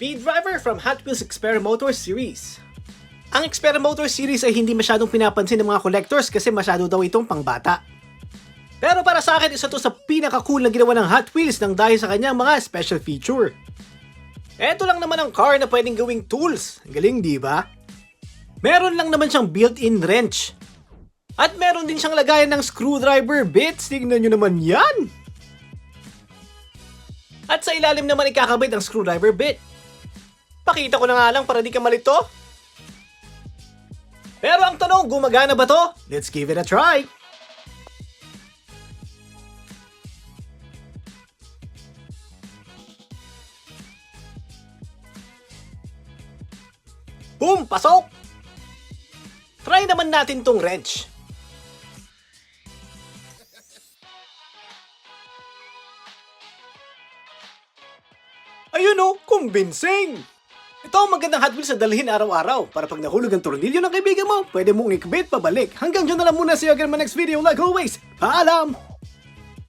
Speed Driver from Hot Wheels Experimentor Series. Ang Experimentor Series ay hindi masyadong pinapansin ng mga collectors kasi masyado daw itong pangbata. Pero para sa akin, isa to sa pinaka-cool na ginawa ng Hot Wheels nang dahil sa kanyang mga special feature. Eto lang naman ang car na pwedeng gawing tools. Ang galing, di ba? Meron lang naman siyang built-in wrench. At meron din siyang lagayan ng screwdriver bits. Tingnan nyo naman yan! At sa ilalim naman ikakabit ang screwdriver bit. Pakita ko na nga lang para di ka malito. Pero ang tanong, gumagana ba to? Let's give it a try! Boom! Pasok! Try naman natin tong wrench. Ayun o, convincing! Ito ang magandang Hot Wheels na dalhin araw-araw para pag nahulog ang tornilyo ng kaibigan mo, pwede mong ikabit pabalik. Hanggang dyan na lang muna, see you again in my next video. Like always, paalam!